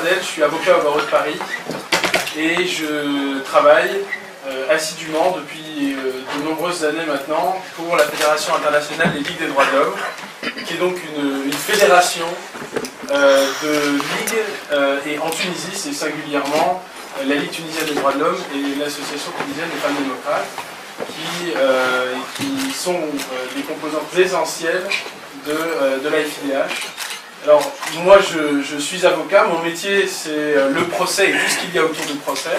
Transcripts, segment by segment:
Pradel, je suis avocat au barreau de Paris et je travaille assidûment depuis de nombreuses années maintenant pour la Fédération internationale des ligues des droits de l'homme, qui est donc une fédération de ligues, et en Tunisie c'est singulièrement la Ligue tunisienne des droits de l'homme et l'Association tunisienne des femmes démocrates, qui sont des composantes essentielles de la FIDH. Alors, moi je suis avocat, mon métier c'est le procès et tout ce qu'il y a autour du procès.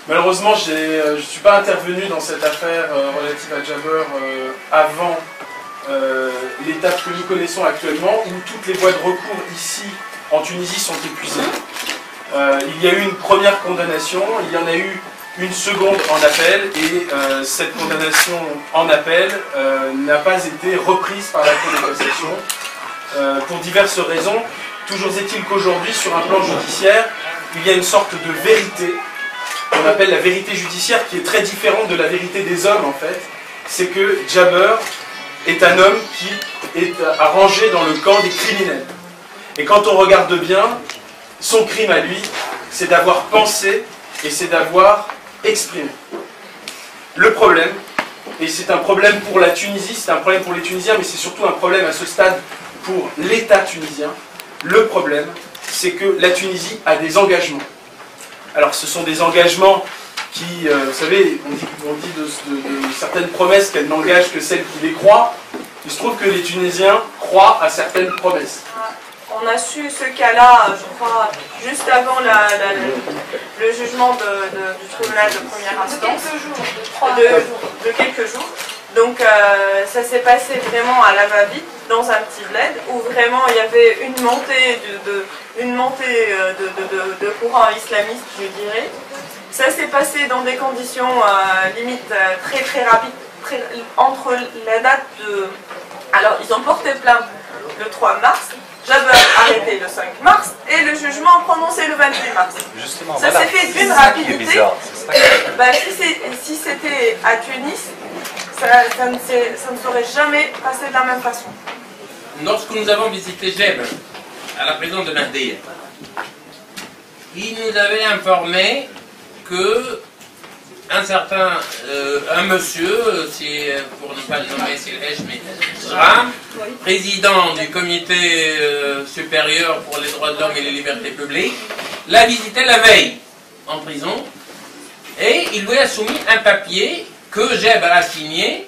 Malheureusement, je ne suis pas intervenu dans cette affaire relative à Jaber avant l'étape que nous connaissons actuellement, où toutes les voies de recours ici en Tunisie sont épuisées. Il y a eu une première condamnation, il y en a eu une seconde en appel, et cette condamnation en appel n'a pas été reprise par la Cour de cassation pour diverses raisons. Toujours est-il qu'aujourd'hui, sur un plan judiciaire, il y a une sorte de vérité qu'on appelle la vérité judiciaire, qui est très différente de la vérité des hommes en fait. C'est que Jaber est un homme qui est rangé dans le camp des criminels. Et quand on regarde bien, son crime à lui, c'est d'avoir pensé et c'est d'avoir exprimé. Le problème, et c'est un problème pour la Tunisie, c'est un problème pour les Tunisiens, mais c'est surtout un problème à ce stade pour l'État tunisien, le problème, c'est que la Tunisie a des engagements. Alors ce sont des engagements qui, vous savez, on dit de certaines promesses qu'elles n'engagent que celles qui les croient. Il se trouve que les Tunisiens croient à certaines promesses. On a su ce cas-là, je crois, juste avant le jugement du tribunal de première instance, de quelques jours. Donc ça s'est passé vraiment à la va-vite, dans un petit bled, où vraiment il y avait une montée de courant islamiste, je dirais. Ça s'est passé dans des conditions limite très rapides, entre la date de... Alors ils ont porté plainte le 3 mars, Jaber arrêté le 5 mars et le jugement prononcé le 28 mars. Justement, ça s'est fait d'une rapidité. Si c'était à Tunis, ça ne serait jamais passé de la même façon. Lorsque nous avons visité Jaber, à la prison de Mahdia, il nous avait informé que un monsieur, pour ne pas le nommer, c'est Heshmi Ram, président du comité supérieur pour les droits de l'homme et les libertés publiques, l'a visité la veille en prison et il lui a soumis un papier que Jaber a signé,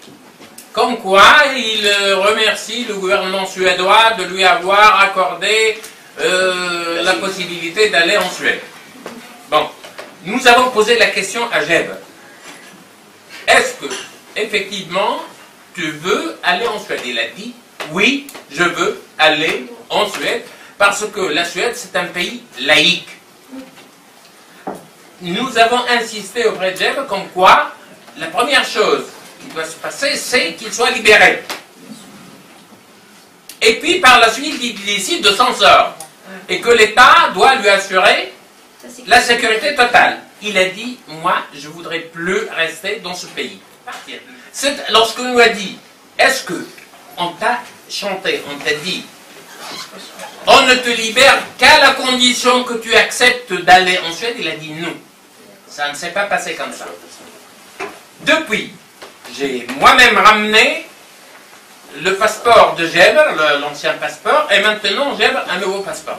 comme quoi il remercie le gouvernement suédois de lui avoir accordé la possibilité d'aller en Suède. Bon, nous avons posé la question à Jaber. Est-ce que, effectivement, tu veux aller en Suède? Il a dit, oui, je veux aller en Suède, parce que la Suède, c'est un pays laïque. Nous avons insisté auprès de Jaber comme quoi, la première chose qui doit se passer, c'est qu'il soit libéré. Et puis, par la suite, il décide de s'en sortir. Et que l'État doit lui assurer la sécurité totale. Il a dit, moi, je ne voudrais plus rester dans ce pays. Partir. Lorsqu'on nous a dit, est-ce que on t'a chanté, on t'a dit, on ne te libère qu'à la condition que tu acceptes d'aller en Suède, il a dit non. Ça ne s'est pas passé comme ça. Depuis, j'ai moi-même ramené le passeport de Jaber, l'ancien passeport, et maintenant Jaber un nouveau passeport.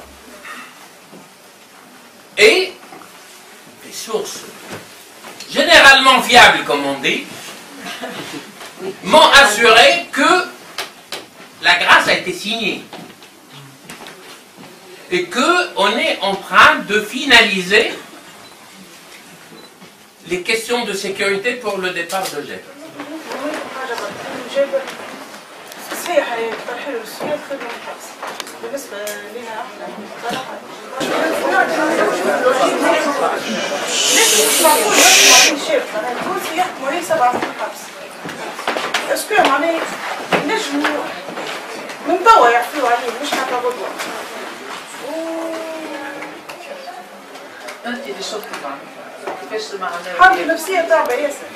Et des sources généralement fiables, comme on dit, m'ont assuré que la grâce a été signée et qu'on est en train de finaliser les questions de sécurité pour le départ de Jaber. صحيح ترحيل السويد خدمة الحبس بالنسبة لنا احنا صراحة ليش معقول يحكموا عليه شيخ التونسي يحكموا عليه 7 سنين حبس اسكو معناه نجموا من توا يعفوا عليه مش حتى غدوة انت اللي شفتي معنا كيفاش معنا حالته النفسية تعبة ياسر